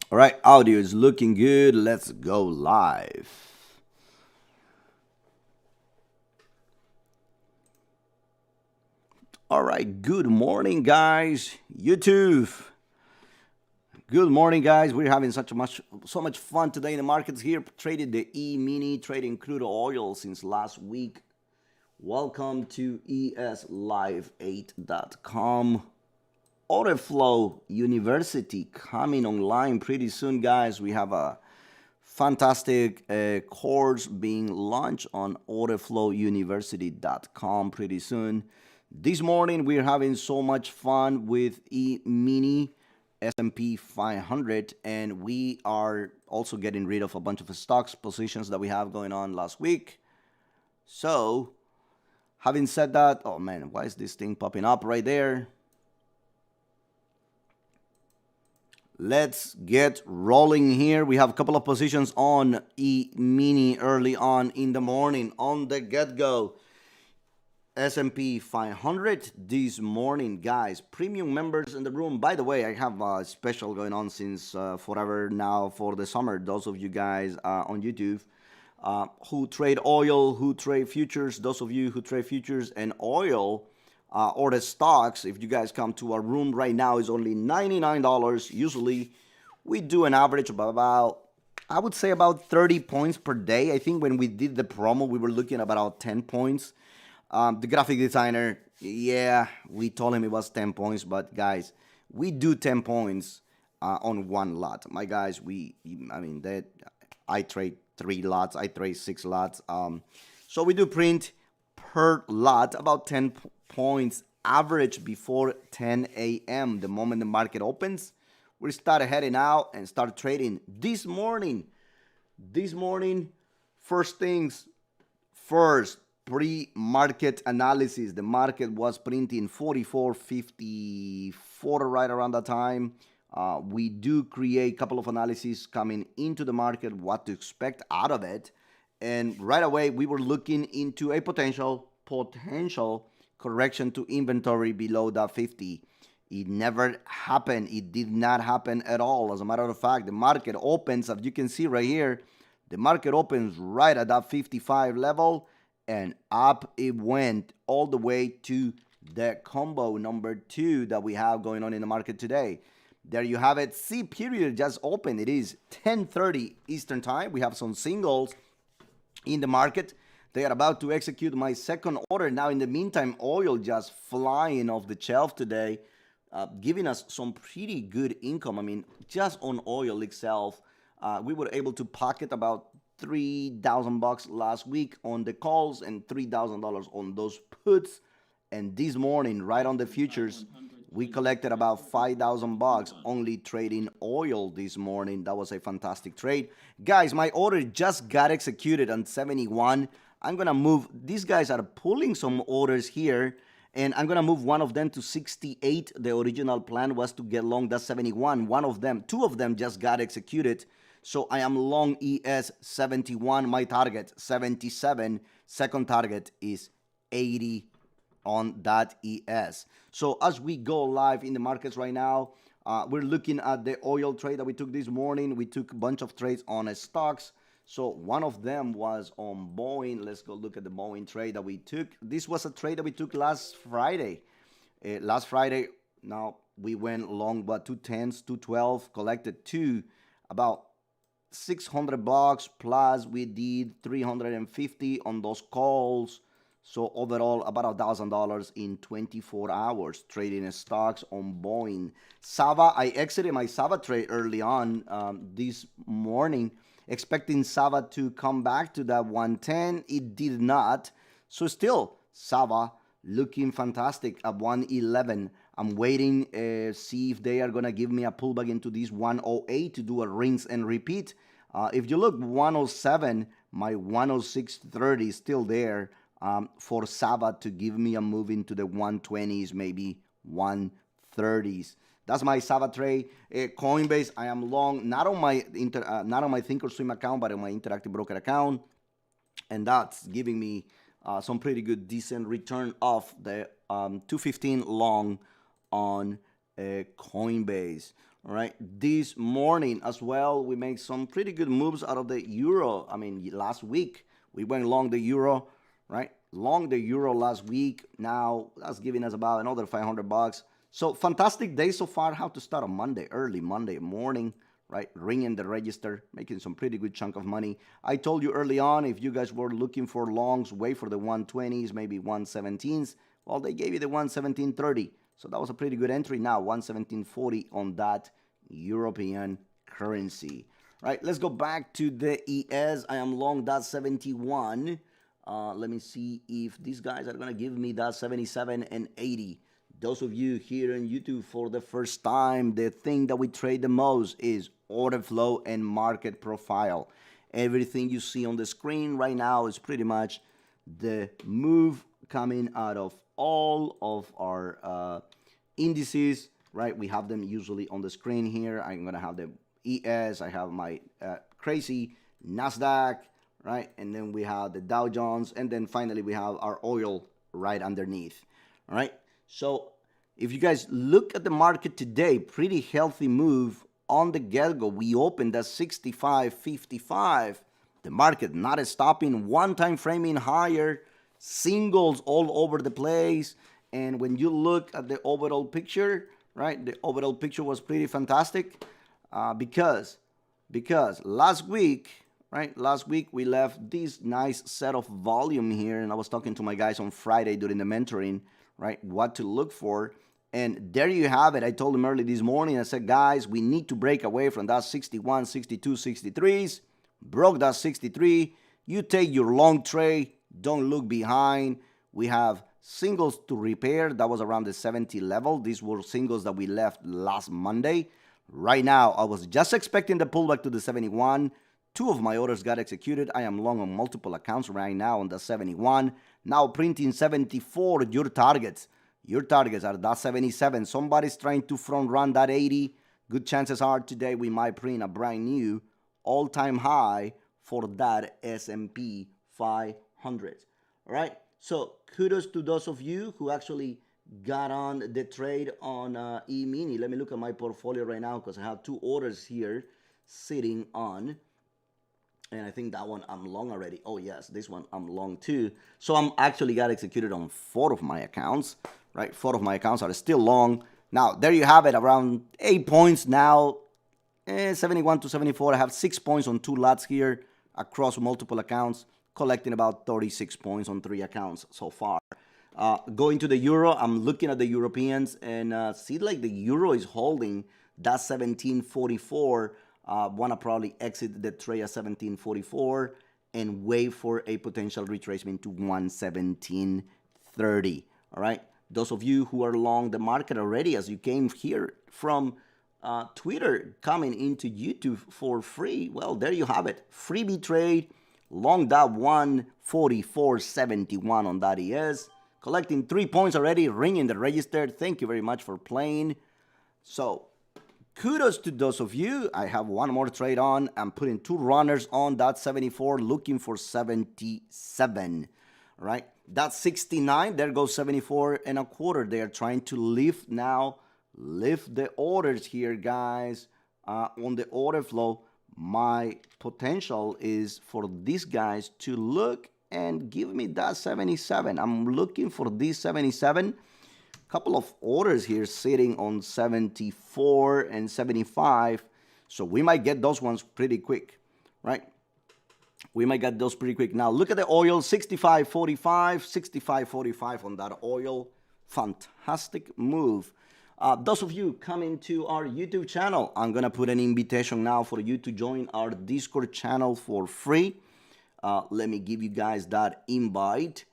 All right, audio is looking good. Let's go live. All right, good morning, guys. YouTube. Good morning, guys. We're having so much fun today in the markets here. Traded the EMini, trading crude oil since last week. Welcome to eslive8.com. Order Flow University coming online pretty soon, guys. We have a fantastic course being launched on orderflowuniversity.com pretty soon. This morning we're having so much fun with EMini S&P 500, and we are also getting rid of a bunch of stocks positions that we have going on last week. So, having said that, oh man, why is this thing popping up right there? Let's get rolling here. We have a couple of positions on E-mini early on in the morning on the get-go. S&P 500 this morning, guys. Premium members in the room. By the way, I have a special going on since forever now for the summer. Those of you guys on YouTube who trade oil, who trade futures, those of you who trade futures and oil, or the stocks, if you guys come to our room right now, is only $99. Usually we do an average of about, I would say about 30 points per day. I think when we did the promo, we were looking at about 10 points. The graphic designer, yeah, we told him it was 10 points, but guys, we do 10 points on one lot. My guys, I trade 3 lots, I trade 6 lots. So we do print per lot about 10 points average before 10 a.m. The moment the market opens, we start heading out and start trading. This morning, first things first, pre-market analysis. The market was printing 44.54 right around that time. We do create a couple of analyses coming into the market, what to expect out of it. And right away, we were looking into a potential correction to inventory below that 50. It never happened. It did not happen at all. As a matter of fact, the market opens, as you can see right here, the market opens right at that 55 level, and up it went all the way to the combo number 2 that we have going on in the market today. There you have it. C period just opened. It is 10:30 Eastern time. We have some singles in the market. They are about to execute my second order. Now, in the meantime, oil just flying off the shelf today, giving us some pretty good income. I mean, just on oil itself, we were able to pocket about $3,000 last week on the calls and $3,000 on those puts. And this morning, right on the futures, we collected about $5,000 only trading oil this morning. That was a fantastic trade. Guys, my order just got executed on 71. I'm going to move. These guys are pulling some orders here, and I'm going to move one of them to 68. The original plan was to get long that 71. Two of them just got executed. So I am long ES 71, my target 77. Second target is 80 on that ES. So as we go live in the markets right now, we're looking at the oil trade that we took this morning. We took a bunch of trades on stocks. So one of them was on Boeing. Let's go look at the Boeing trade that we took. This was a trade that we took last Friday. Now we went long, but 210s, 212, collected about $600 plus we did 350 on those calls. So overall, about $1,000 in 24 hours trading stocks on Boeing. Sava, I exited my Sava trade early on this morning, expecting Sava to come back to that 110. It did not. So still, Sava looking fantastic at 111. I'm waiting, see if they are going to give me a pullback into this 108 to do a rinse and repeat. If you look 107, my 106.30 is still there for Sava to give me a move into the 120s, maybe 130s. That's my Sava trade. Coinbase, I am long, not on my Thinkorswim account, but on my Interactive Broker account, and that's giving me some pretty good, decent return off the 215 long on Coinbase. All right, this morning as well, we made some pretty good moves out of the euro. I mean, last week we went long the euro, right? Long the euro last week. Now that's giving us about another $500. So fantastic day so far. How to start on Monday, early Monday morning, right? Ringing the register, making some pretty good chunk of money. I told you early on, if you guys were looking for longs, wait for the 120s, maybe 117s. Well, they gave you the 117.30. So that was a pretty good entry. Now 117.40 on that European currency. Right, let's go back to the ES. I am long that 71. Let me see if these guys are going to give me that 77 and 80. Those of you here on YouTube for the first time, the thing that we trade the most is order flow and market profile. Everything you see on the screen right now is pretty much the move coming out of all of our indices, right? We have them usually on the screen here. I'm going to have the ES. I have my crazy NASDAQ, right? And then we have the Dow Jones. And then finally, we have our oil right underneath, all right? So if you guys look at the market today, pretty healthy move on the get-go. We opened at 65.55. The market not stopping, one time framing higher, singles all over the place. And when you look at the overall picture, right, the overall picture was pretty fantastic because last week, right, last week we left this nice set of volume here, and I was talking to my guys on Friday during the mentoring, right, what to look for. And there you have it. I told them early this morning, I said, guys, we need to break away from that 61, 62, 63s. Broke that 63. You take your long trade. Don't look behind. We have singles to repair. That was around the 70 level. These were singles that we left last Monday. Right now, I was just expecting the pullback to the 71. Two of my orders got executed. I am long on multiple accounts right now on the 71. Now printing 74, your targets. Your targets are that 77. Somebody's trying to front run that 80. Good chances are today we might print a brand new all-time high for that S&P 500. All right. So kudos to those of you who actually got on the trade on EMini. Let me look at my portfolio right now because I have two orders here sitting on. And I think that one I'm long already. Oh, yes, this one I'm long too. So I'm actually got executed on 4 of my accounts, right? 4 of my accounts are still long. Now, there you have it, around 8 points now, 71 to 74. I have 6 points on 2 lots here across multiple accounts, collecting about 36 points on 3 accounts so far. Going to the euro, I'm looking at the Europeans and see like the euro is holding that 17.44. Want to probably exit the trade at 17.44 and wait for a potential retracement to 117.30. All right. Those of you who are long the market already, as you came here from Twitter coming into YouTube for free, well, there you have it. Freebie trade, long that 144.71 on that ES, collecting 3 points already, ringing the register. Thank you very much for playing. So kudos to those of you. I have one more trade on. I'm putting 2 runners on that 74, looking for 77. All right. That's 69. There goes 74 and a quarter. They are trying to lift now. Lift the orders here, guys. On the order flow, my potential is for these guys to look and give me that 77. I'm looking for this 77. Couple of orders here sitting on 74 and 75. So we might get those ones pretty quick, right? We might get those pretty quick. Now look at the oil, 65.45, 65.45 on that oil. Fantastic move. Those of you coming to our YouTube channel, I'm going to put an invitation now for you to join our Discord channel for free. Let me give you guys that invite.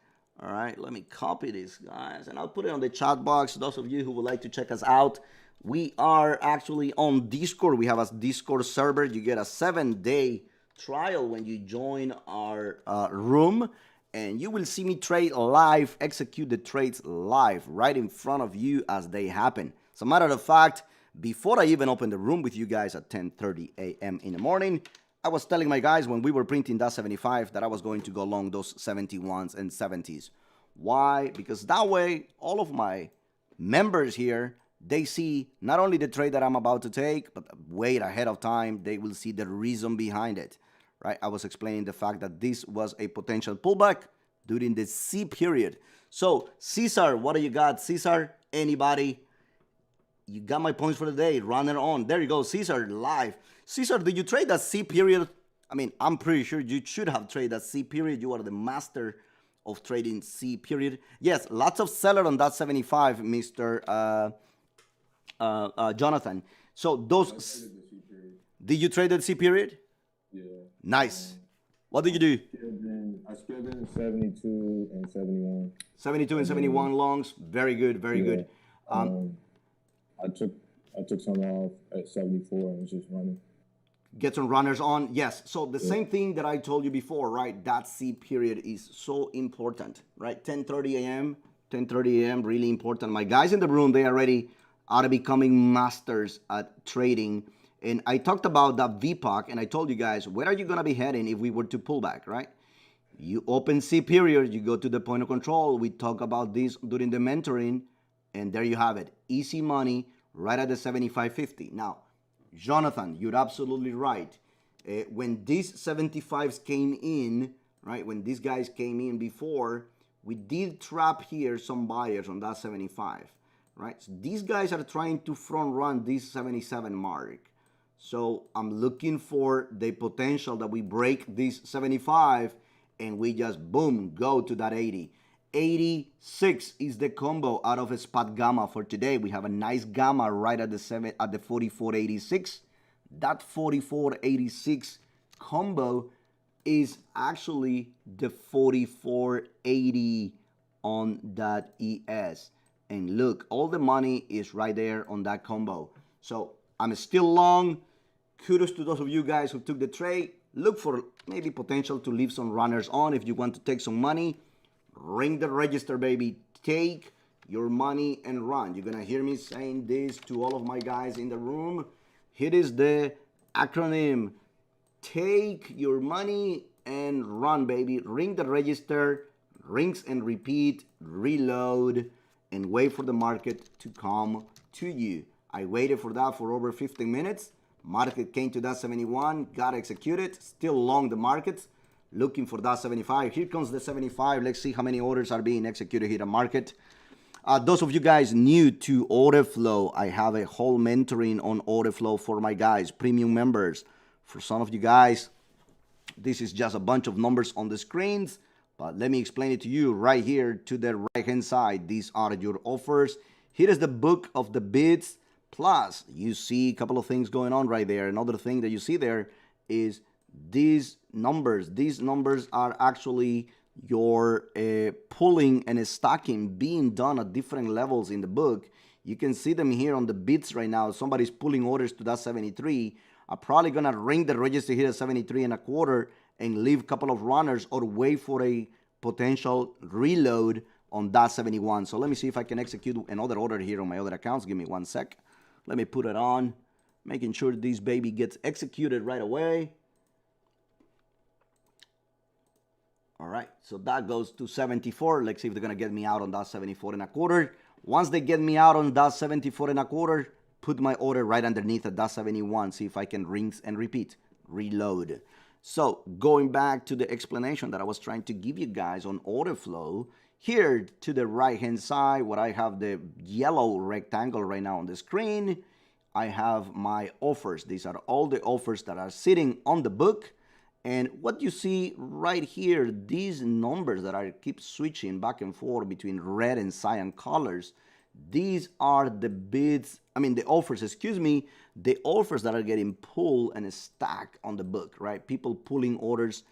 All right, let me copy this, guys, and I'll put it on the chat box. Those of you who would like to check us out, we are actually on Discord. We have a Discord server. You get a 7-day trial when you join our room, and you will see me trade live, execute the trades live right in front of you as they happen. As a matter of fact, before I even open the room with you guys at 10:30 a.m. in the morning, I was telling my guys when we were printing that 75 that I was going to go long those 71s and 70s. Why? Because that way, all of my members here, they see not only the trade that I'm about to take, but wait ahead of time, they will see the reason behind it, right? I was explaining the fact that this was a potential pullback during the C period. So, Cesar, what do you got? Cesar, anybody? You got my points for the day. Runner on. There you go, Cesar, live. Cesar, did you trade that C period? I mean, I'm pretty sure you should have traded that C period. You are the master of trading C period. Yes, lots of seller on that 75, Mr. Jonathan. So those, did you trade the C period? Yeah. Nice. What did you do? I scaled in 72 and 71. 72 and 71 longs. Very good, very good. I took some off at 74 and was just running. Get some runners on. Yes. So the same thing that I told you before, right? That C period is so important, right? 10:30 a.m. 10:30 a.m. really important. My guys in the room, they already are becoming masters at trading. And I talked about that VPOC, and I told you guys, where are you going to be heading if we were to pull back, right? You open C period, you go to the point of control. We talk about this during the mentoring, and there you have it. Easy money right at the 75.50. Now, Jonathan, you're absolutely right. When these 75s came in, right, when these guys came in before, we did trap here some buyers on that 75, right? So these guys are trying to front run this 77 mark. So I'm looking for the potential that we break this 75 and we just, boom, go to that 80. 86 is the combo out of a spot gamma for today. We have a nice gamma right at the 44.86. That 44.86 combo is actually the 44.80 on that ES. And look, all the money is right there on that combo. So I'm still long. Kudos to those of you guys who took the trade. Look for maybe potential to leave some runners on if you want to take some money. Ring the register, baby. Take your money and run. You're going to hear me saying this to all of my guys in the room. Here is the acronym. Take your money and run, baby. Ring the register, rinse and repeat, reload, and wait for the market to come to you. I waited for that for over 15 minutes. Market came to that 71, got executed, still long the markets. Looking for that 75. Here comes the 75. Let's see how many orders are being executed here in the market. Those of you guys new to order flow, I have a whole mentoring on order flow for my guys, premium members. For some of you guys, this is just a bunch of numbers on the screens, but let me explain it to you right here to the right hand side. These are your offers. Here is the book of the bids. Plus, you see a couple of things going on right there. Another thing that you see there is these numbers. These numbers are actually your pulling and stacking being done at different levels in the book. You can see them here on the bids right now. Somebody's pulling orders to that 73. I'm probably going to ring the register here at 73 and a quarter and leave a couple of runners or wait for a potential reload on that 71. So let me see if I can execute another order here on my other accounts. Give me 1 sec. Let me put it on, making sure this baby gets executed right away. All right, so that goes to 74. Let's see if they're going to get me out on that 74 and a quarter. Once they get me out on that 74 and a quarter, put my order right underneath at that 71. See if I can rinse and repeat, reload. So going back to the explanation that I was trying to give you guys on order flow, here to the right hand side, where I have the yellow rectangle right now on the screen, I have my offers. These are all the offers that are sitting on the book. And what you see right here, these numbers that I keep switching back and forth between red and cyan colors, these are the bids, the offers, excuse me, the offers that are getting pulled and stacked on the book, right? People pulling orders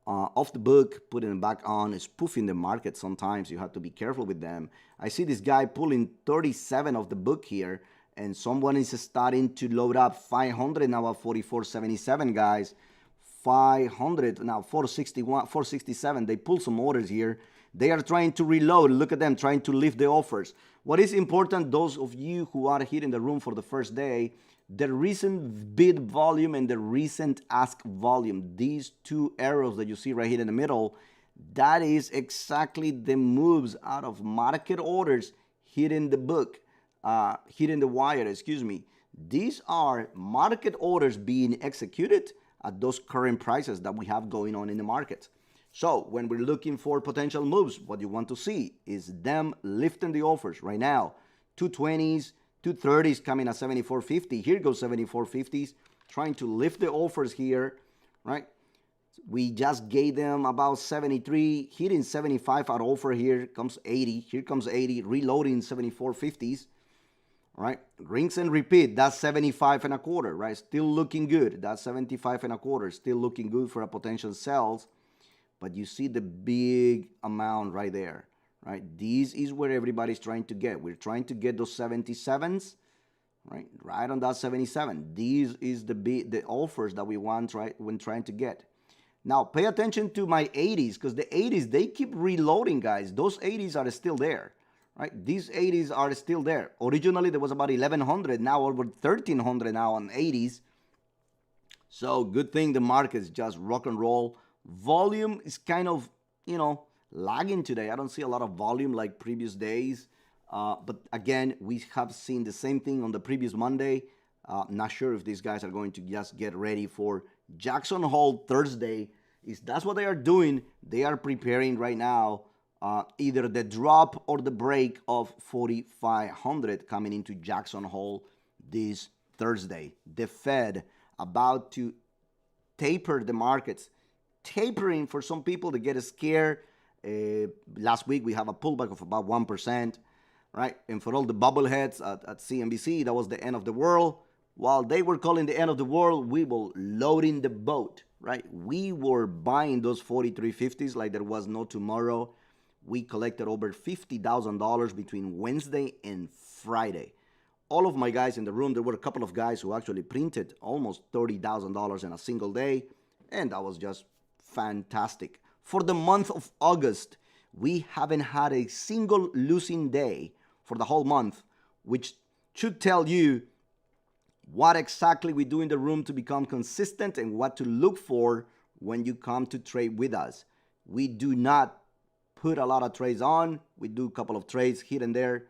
off the book, putting them back on, spoofing the market sometimes. You have to be careful with them. I see this guy pulling 37 of the book here, and someone is starting to load up 500 now at 44.77, guys. 500 now, 461, 467. They pull some orders here. They are trying to reload. Look at them trying to lift the offers. What is important, those of you who are here in the room for the first day, the recent bid volume and the recent ask volume, these two arrows that you see right here in the middle, that is exactly the moves out of market orders here in the book. hitting the wire, excuse me. These are market orders being executed at those current prices that we have going on in the market. So when we're looking for potential moves, what you want to see is them lifting the offers right now. 220s, 230s coming at 74.50. Here goes 74.50s, trying to lift the offers here, right? We just gave them about 73, hitting 75 at offer. Here comes 80. Here comes 80, reloading 74.50s. All right, rinse and repeat. That's 75 and a quarter, right? Still looking good. That's 75 and a quarter, still looking good for a potential sales. But you see the big amount right there, right? This is where everybody's trying to get. We're trying to get those 77s, right on that 77. These is the offers that we want, right, when trying to get. Now pay attention to my 80s, because the 80s, they keep reloading, guys. Those 80s are still there. Right, these 80s are still there. Originally, there was about 1,100. Now over 1,300 now on 80s. So good thing the market's just rock and roll. Volume is kind of, lagging today. I don't see a lot of volume like previous days. But again, we have seen the same thing on the previous Monday. Not sure if these guys are going to just get ready for Jackson Hole Thursday. That's what they are doing. They are preparing right now. Either the drop or the break of 4,500 coming into Jackson Hole this Thursday. The Fed about to taper the markets. Tapering for some people to get scared. Last week we have a pullback of about 1%, right? And for all the bubbleheads at CNBC, that was the end of the world. While they were calling the end of the world, we were loading the boat, right? We were buying those 43.50s like there was no tomorrow. We collected over $50,000 between Wednesday and Friday. All of my guys in the room, there were a couple of guys who actually printed almost $30,000 in a single day, and that was just fantastic. For the month of August, we haven't had a single losing day for the whole month, which should tell you what exactly we do in the room to become consistent and what to look for when you come to trade with us. We do not put a lot of trades on. We do a couple of trades here and there,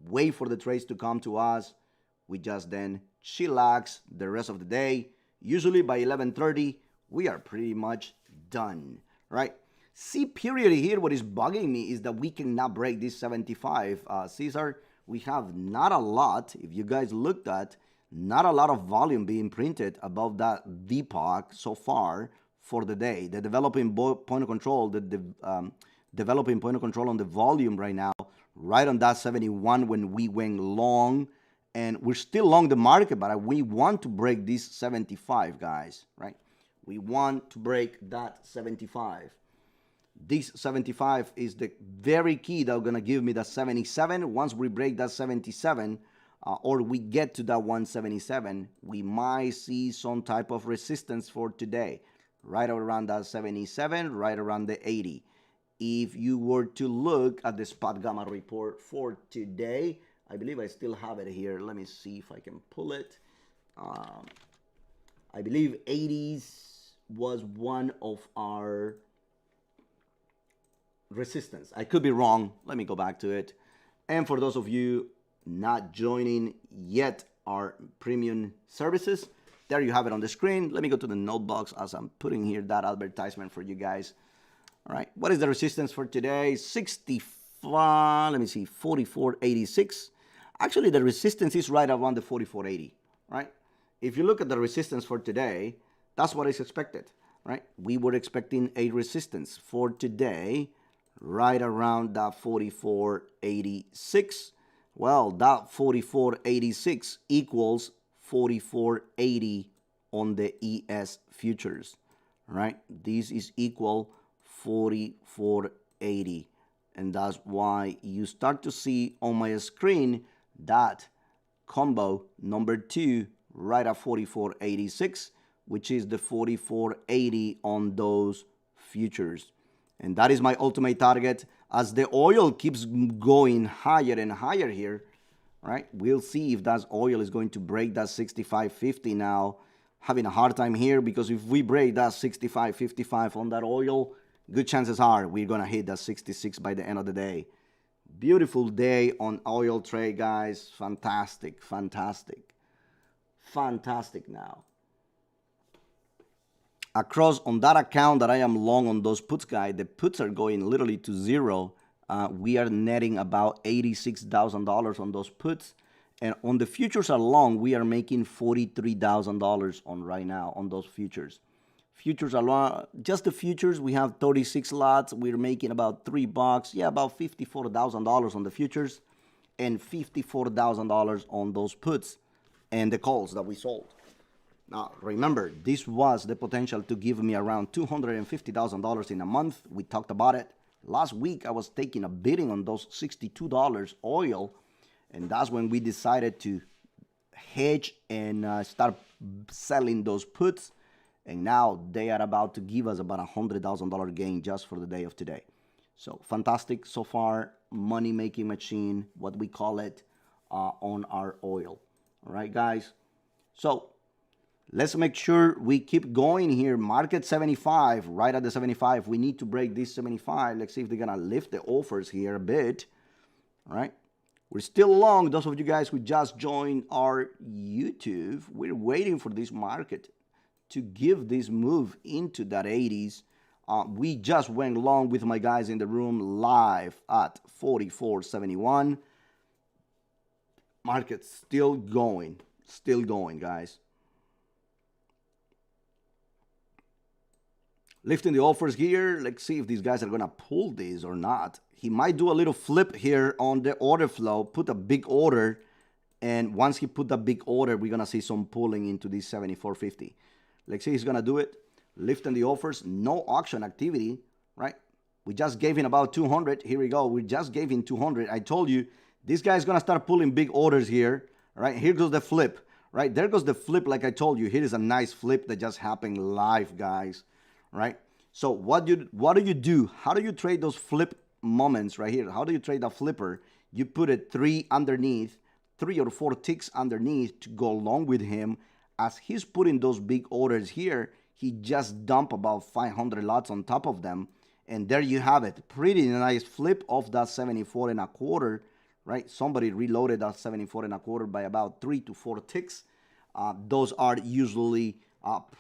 wait for the trades to come to us. We just then chillax the rest of the day. Usually by 11:30, we are pretty much done, right? See, period here, what is bugging me is that we cannot break this 75. Caesar, we have not a lot, if you guys looked at, not a lot of volume being printed above that VPOC so far for the day. The developing point of control, developing point of control on the volume right now, right on that 71 when we went long, and we're still long the market, but we want to break this 75, guys, right? We want to break that 75. This 75 is the very key that's going to give me the 77. Once we break that 77, or we get to that 177, we might see some type of resistance for today, right around that 77, right around the 80. If you were to look at the spot gamma report for today, I believe I still have it here. Let me see if I can pull it. I believe 80s was one of our resistance. I could be wrong. Let me go back to it. And for those of you not joining yet our premium services, there you have it on the screen. Let me go to the notebook as I'm putting here that advertisement for you guys. All right, what is the resistance for today? 65, let me see, 44.86. Actually, the resistance is right around the 44.80, right? If you look at the resistance for today, that's what is expected, right? We were expecting a resistance for today right around that 44.86. Well, that 44.86 equals 44.80 on the ES futures, right? This is equal 44.80, and that's why you start to see on my screen that combo number 2 right at 44.86, which is the 44.80 on those futures. And that is my ultimate target. As the oil keeps going higher and higher here, right? We'll see if that oil is going to break that 65.50 now. Having a hard time here, because if we break that 65.55 on that oil, good chances are we're going to hit that 66 by the end of the day. Beautiful day on oil trade, guys. Fantastic, fantastic, fantastic. Now across on that account that I am long on those puts, guys, the puts are going literally to zero. We are netting about $86,000 on those puts, and on the futures are long, we are making $43,000 on right now on those futures. Futures are long, just the futures. We have 36 lots. We're making about $3, yeah, about $54,000 on the futures, and $54,000 on those puts and the calls that we sold. Now, remember, this was the potential to give me around $250,000 in a month. We talked about it. Last week, I was taking a bidding on those $62 oil, and that's when we decided to hedge and start selling those puts. And now they are about to give us about $100,000 gain just for the day of today. So fantastic so far, money-making machine, what we call it, on our oil. All right, guys. So let's make sure we keep going here. Market 75, right at the 75. We need to break this 75. Let's see if they're going to lift the offers here a bit. All right. We're still long. Those of you guys who just joined our YouTube, we're waiting for this market to give this move into that 80s. We just went long with my guys in the room live at 44.71. Market still going, guys. Lifting the offers here. Let's see if these guys are going to pull this or not. He might do a little flip here on the order flow, put a big order, and once he put the big order, we're going to see some pulling into this 74.50. Let's see he's going to do it. Lifting the offers. No auction activity, right? We just gave him about 200. Here we go. We just gave him 200. I told you, this guy's going to start pulling big orders here, right? Here goes the flip, right? There goes the flip like I told you. Here is a nice flip that just happened live, guys, right? So what do you do? How do you trade those flip moments right here? How do you trade a flipper? You put it 3 underneath, 3 or 4 ticks underneath to go along with him. As he's putting those big orders here, he just dumped about 500 lots on top of them. And there you have it. Pretty nice flip of that 74.25, right? Somebody reloaded that 74.25 by about 3 to 4 ticks. Those are usually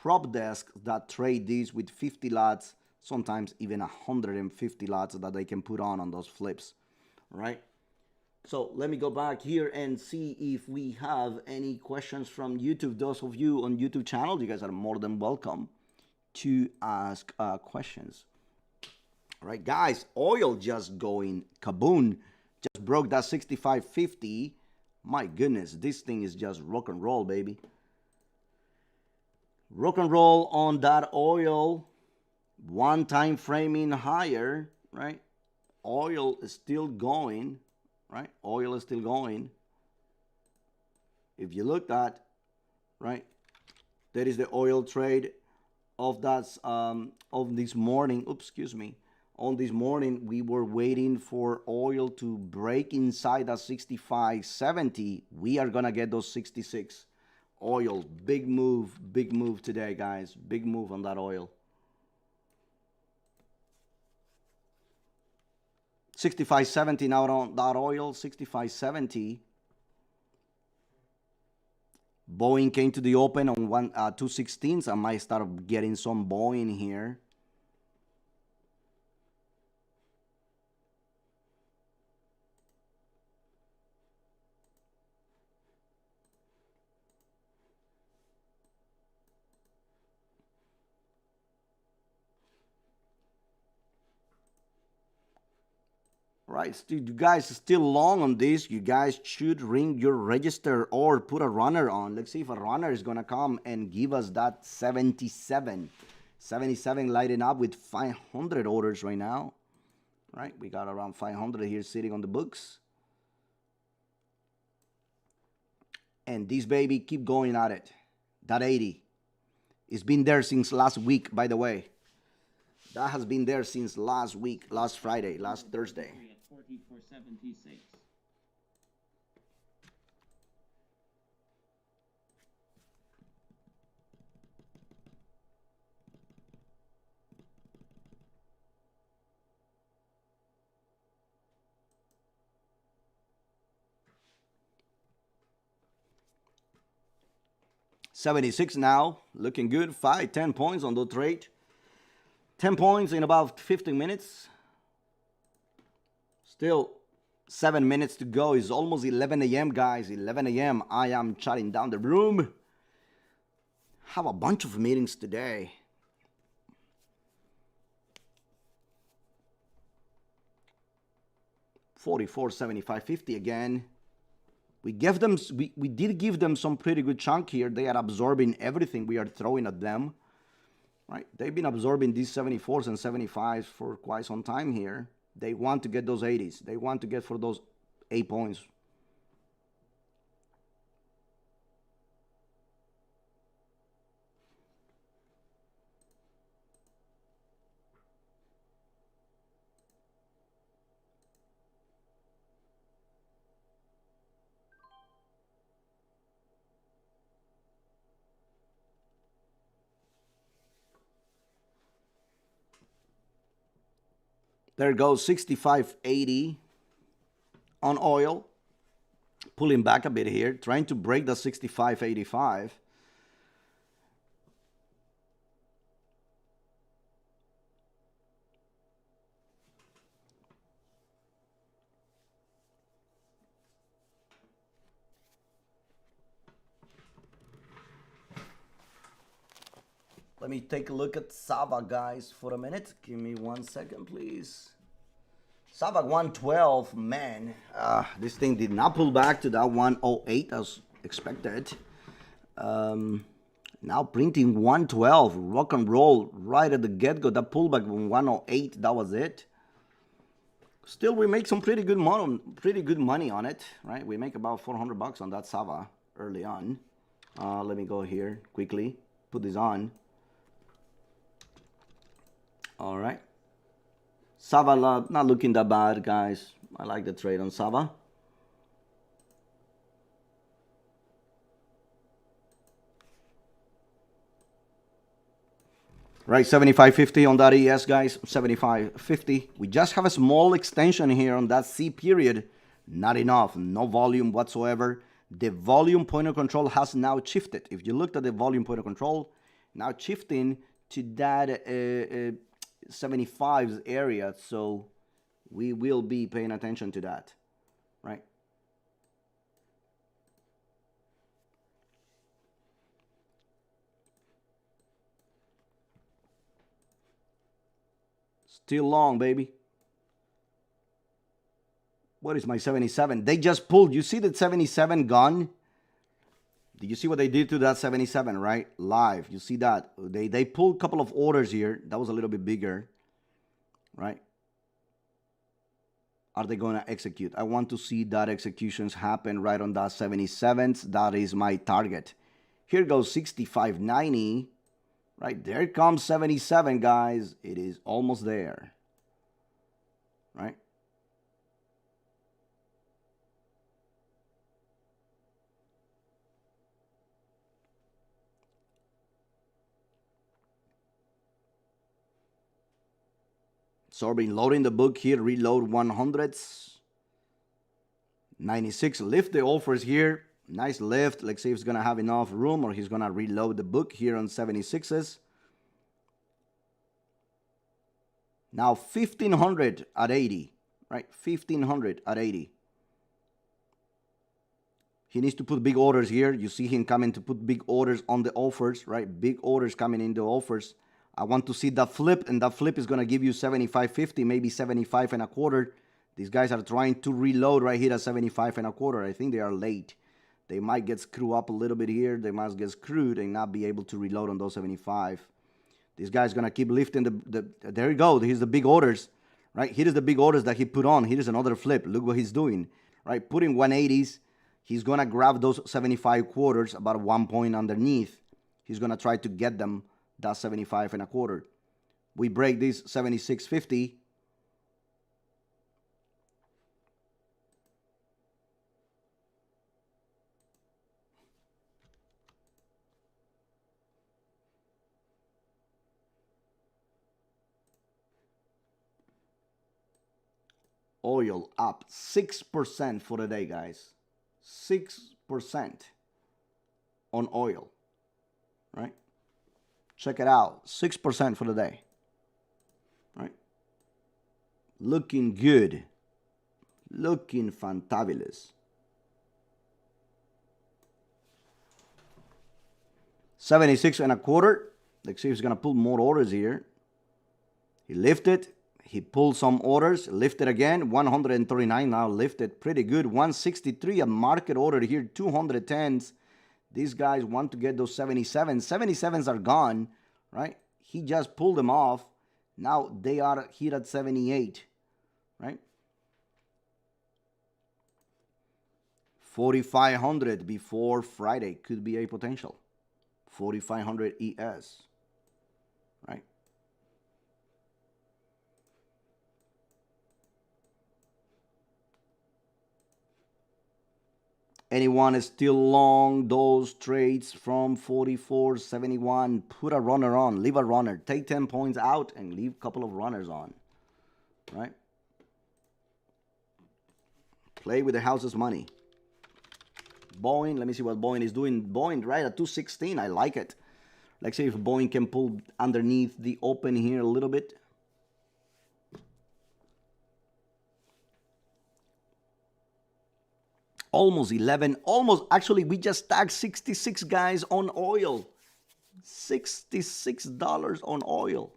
prop desks that trade these with 50 lots, sometimes even 150 lots that they can put on those flips, right? So let me go back here and see if we have any questions from YouTube. Those of you on YouTube channel, you guys are more than welcome to ask questions. All right, guys, oil just going kaboom. Just broke that 65.50. My goodness, this thing is just rock and roll, baby. Rock and roll on that oil. One time framing higher, right? Oil is still going. Right, oil is still going. If you look at, right, that is the oil trade of that of this morning. Oops, excuse me. On this morning, we were waiting for oil to break inside that 65.70. We are gonna get those 66. Oil, big move today, guys. Big move on that oil. 65.70 now on that oil, 65.70. Boeing came to the open on 216s. I might start getting some Boeing here. Right, you guys still long on this. You guys should ring your register or put a runner on. Let's see if a runner is gonna come and give us that 77. 77 lighting up with 500 orders right now. Right, we got around 500 here sitting on the books. And this baby keep going at it. That 80. It's been there since last week, by the way. That has been there since last week, last Friday, last Thursday. 44.76. 76 now, looking good. 10 points on the trade. 10 points in about 15 minutes. Still 7 minutes to go. It's almost 11 a.m., guys. 11 a.m. I am shutting down the room. Have a bunch of meetings today. $44, $75, $50 again. We did give them some pretty good chunk here. They are absorbing everything we are throwing at them. Right? They've been absorbing these 74s and 75s for quite some time here. They want to get those 80s. They want to get for those 8 points. There goes 65.80 on oil. Pulling back a bit here, trying to break the 65.85. Let me take a look at Sava, guys, for a minute. Give me 1 second, please. Sava 112, man. This thing did not pull back to that 108 as expected. Now printing 112, rock and roll right at the get-go. That pullback from 108, that was it. Still, we make some pretty good money on it, right? We make about $400 on that Sava early on. Let me go here quickly, put this on. All right. Sava not looking that bad, guys. I like the trade on Sava. Right, 75.50 on that ES, guys. 75.50. We just have a small extension here on that C period. Not enough. No volume whatsoever. The volume point of control has now shifted. If you looked at the volume point of control, now shifting to that 75s area, so we will be paying attention to that, right? Still long, baby. What is my 77? They just pulled. You see that 77 gone? Did you see what they did to that 77, right? Live. You see that? They pulled a couple of orders here. That was a little bit bigger, right? Are they going to execute? I want to see that executions happen right on that 77s. That is my target. Here goes 65.90. Right, there comes 77, guys. It is almost there, right? So I've been loading the book here, reload 100s. 96, lift the offers here. Nice lift. Let's see if he's going to have enough room or he's going to reload the book here on 76s. Now 1500 at 80, right? 1500 at 80. He needs to put big orders here. You see him coming to put big orders on the offers, right? Big orders coming in the offers. I want to see that flip, and that flip is going to give you 75.50, maybe 75 and a quarter. These guys are trying to reload right here at 75 and a quarter. I think they are late. They might get screwed up a little bit here. They must get screwed and not be able to reload on those 75. This guy's going to keep lifting there you go. Here's the big orders, right? Here is the big orders that he put on. Here is another flip. Look what he's doing, right? Putting 180s. He's going to grab those 75 quarters about 1 point underneath. He's going to try to get them that 75 and a quarter. We break this 76.50. Oil up 6% for the day, guys. 6% on oil. right? Check it out, 6% for the day, right? Looking good, looking fantabulous. 76 and a quarter. Let's see if he's gonna pull more orders here. He lifted, he pulled some orders, lifted again, 139 now lifted, pretty good. 163, a market order here, 210s. These guys want to get those 77s. 77s are gone, right? He just pulled them off. Now they are here at 78, right? 4,500 before Friday could be a potential. 4,500 ES, right? Anyone is still long those trades from 44.71? Put a runner on, leave a runner, take 10 points out and leave a couple of runners on, right? Play with the house's money. Boeing, let me see what Boeing is doing. Boeing right at 216, I like it. Let's see if Boeing can pull underneath the open here a little bit. Almost 11, almost, actually, we just tagged 66 guys on oil. $66 on oil.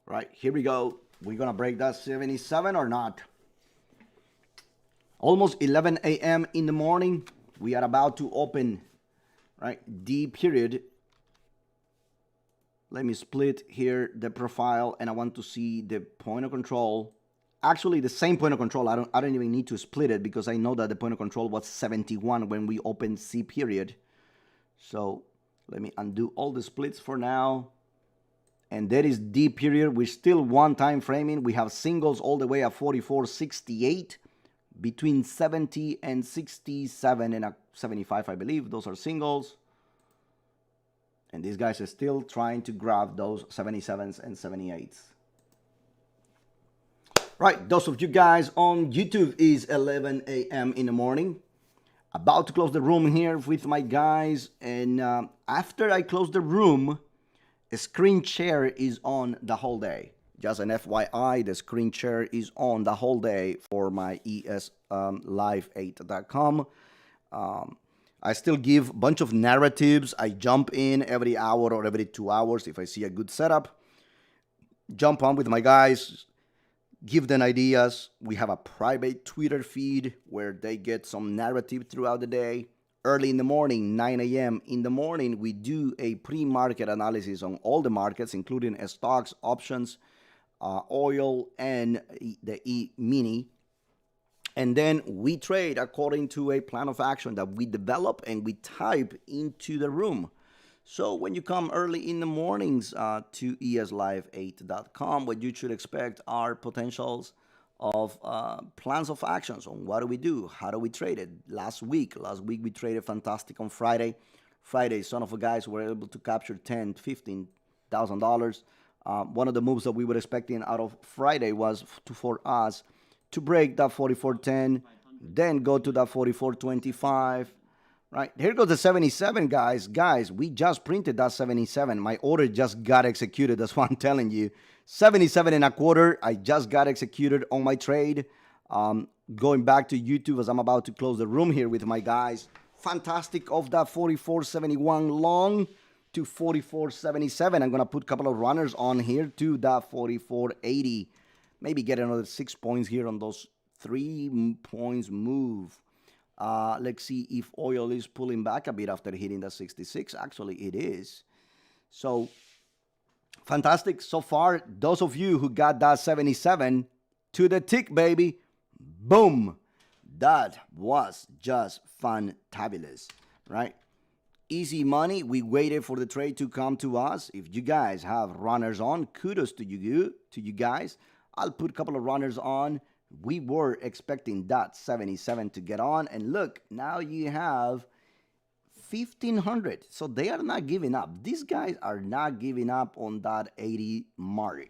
Right, here we go. We're gonna break that 77 or not? Almost 11 a.m. in the morning. We are about to open, right, the period. Let me split here the profile, and I want to see the point of control. Actually, the same point of control. I don't even need to split it because I know that the point of control was 71 when we opened C period. So let me undo all the splits for now. And that is D period. We're still one time framing. We have singles all the way at 44.68, between 70 and 67 and 75, I believe. Those are singles. And these guys are still trying to grab those 77s and 78s. Right, those of you guys on YouTube, is 11 a.m. in the morning. About to close the room here with my guys. And after I close the room, a screen share is on the whole day. Just an FYI, the screen share is on the whole day for my eslive8.com. I still give a bunch of narratives. I jump in every hour or every 2 hours if I see a good setup. Jump on with my guys, give them ideas. We have a private Twitter feed where they get some narrative throughout the day. Early in the morning, 9 a.m. in the morning, we do a pre-market analysis on all the markets, including stocks, options, oil, and the EMini. And then we trade according to a plan of action that we develop and we type into the room. So when you come early in the mornings to eslive8.com, what you should expect are potentials of plans of actions on what do we do, how do we trade it. Last week we traded fantastic on Friday. Son of a guys were able to capture $10,000-$15,000. One of the moves that we were expecting out of Friday was for us to break that 44.10, then go to that 44.25. Right, here goes the 77, guys. We just printed that 77. My order just got executed. That's what I'm telling you. 77 and a quarter. I just got executed on my trade. Going back to YouTube as I'm about to close the room here with my guys. Fantastic of that 44.71 long to 44.77. I'm going to put a couple of runners on here to that 44.80. Maybe get another 6 points here on those 3 points move. Let's see if oil is pulling back a bit after hitting the 66. Actually, it is. So, fantastic. So far, those of you who got that 77 to the tick, baby. Boom. That was just fantabulous, right? Easy money. We waited for the trade to come to us. If you guys have runners on, kudos to you guys. I'll put a couple of runners on. We were expecting that 77 to get on. And look, now you have 1500. So they are not giving up. These guys are not giving up on that 80 mark.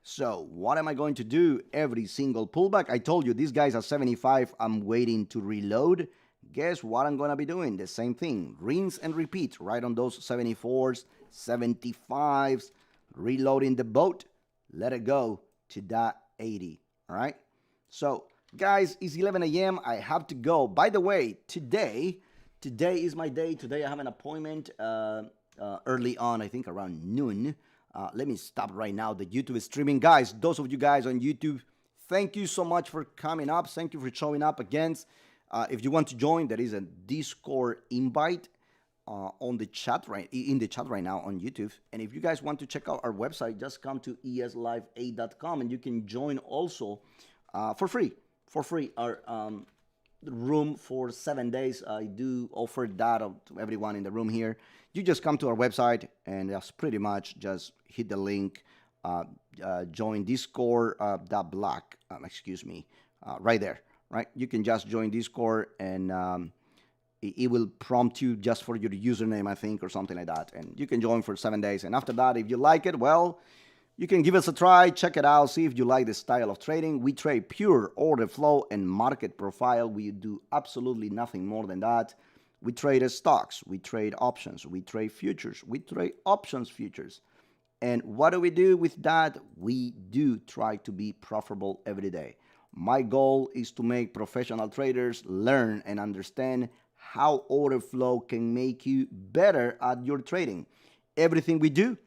So what am I going to do every single pullback? I told you these guys are 75. I'm waiting to reload. Guess what I'm going to be doing? The same thing. Rinse and repeat right on those 74s, 75s, reloading the boat. Let it go to that 80. All right. So guys, it's 11 a.m. I have to go. By the way, today is my day. Today I have an appointment early on, I think around noon. Let me stop right now. The YouTube is streaming. Guys, those of you guys on YouTube, thank you so much for coming up. Thank you for showing up again. If you want to join, there is a Discord invite on the chat in the chat right now on YouTube. And if you guys want to check out our website, just come to eslive8.com and you can join also for free. Our room for 7 days. I do offer that to everyone in the room here. You just come to our website and just pretty much just hit the link, join Discord, black, right there, right? You can just join Discord and it will prompt you just for your username, I think, or something like that. And you can join for 7 days. And after that, if you like it, well, you can give us a try, check it out, see if you like the style of trading. We trade pure order flow and market profile. We do absolutely nothing more than that. We trade stocks, we trade options, we trade futures, we trade options futures. And what do we do with that? We do try to be profitable every day. My goal is to make professional traders learn and understand how order flow can make you better at your trading. Everything we do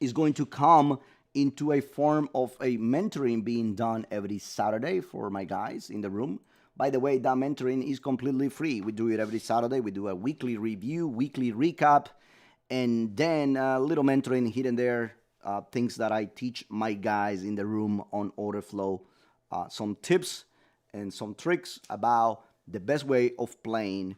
is going to come into a form of a mentoring being done every Saturday for my guys in the room. By the way, that mentoring is completely free. We do it every Saturday. We do a weekly review, weekly recap, and then a little mentoring here and there, things that I teach my guys in the room on order flow, some tips and some tricks about the best way of playing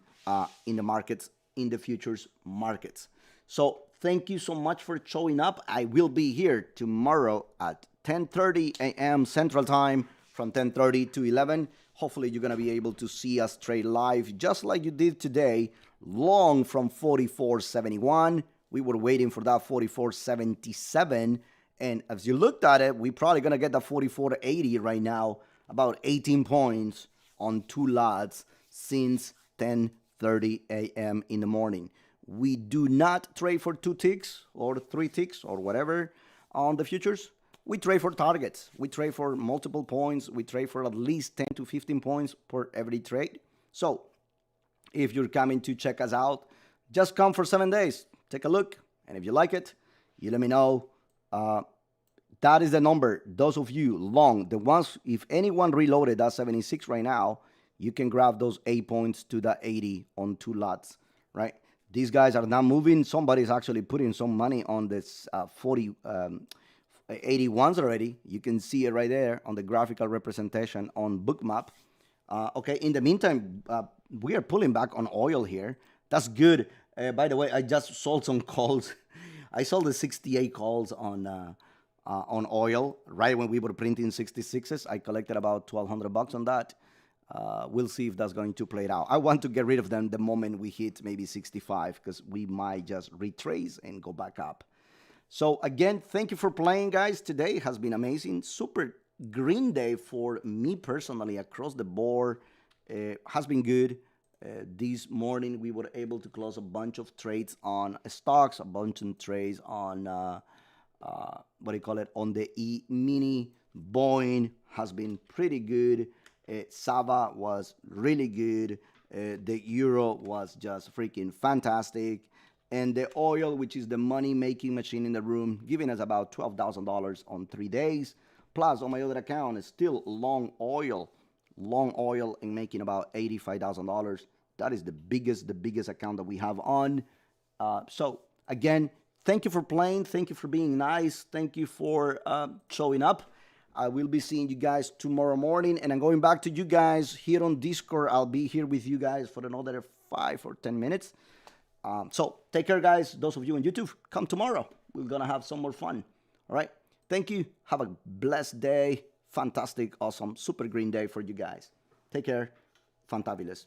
in the markets, in the futures markets. So thank you so much for showing up. I will be here tomorrow at 10:30 a.m. Central Time from 10:30 to 11. Hopefully you're going to be able to see us trade live just like you did today, long from 44.71. We were waiting for that 44.77. And as you looked at it, we're probably going to get that 44.80 right now, about 18 points on two lots since 10:30 a.m. in the morning. We do not trade for 2 ticks or 3 ticks or whatever on the futures. We trade for targets. We trade for multiple points. We trade for at least 10 to 15 points per every trade. So if you're coming to check us out, just come for 7 days. Take a look. And if you like it, you let me know. That is the number. Those of you long, the ones, if anyone reloaded that 76 right now, you can grab those 8 points to the 80 on 2 lots, right? These guys are not moving. Somebody's actually putting some money on this 81s already. You can see it right there on the graphical representation on Bookmap. Okay, in the meantime, we are pulling back on oil here. That's good. By the way, I just sold some calls. I sold the 68 calls on oil right when we were printing 66s. I collected about $1,200 on that. We'll see if that's going to play it out. I want to get rid of them the moment we hit maybe 65 because we might just retrace and go back up. So again, thank you for playing, guys. Today has been amazing. Super green day for me personally across the board. Has been good. This morning we were able to close a bunch of trades on stocks, a bunch of trades on on the EMini. Boeing has been pretty good. Sava was really good. The euro was just freaking fantastic. And the oil, which is the money-making machine in the room, giving us about $12,000 on 3 days. Plus, on my other account, is still long oil and making about $85,000. That is the biggest account that we have on. So, again, thank you for playing. Thank you for being nice. Thank you for showing up. I will be seeing you guys tomorrow morning. And I'm going back to you guys here on Discord. I'll be here with you guys for another 5 or 10 minutes. So take care, guys. Those of you on YouTube, come tomorrow. We're going to have some more fun. All right. Thank you. Have a blessed day. Fantastic, awesome, super green day for you guys. Take care. Fantabulous.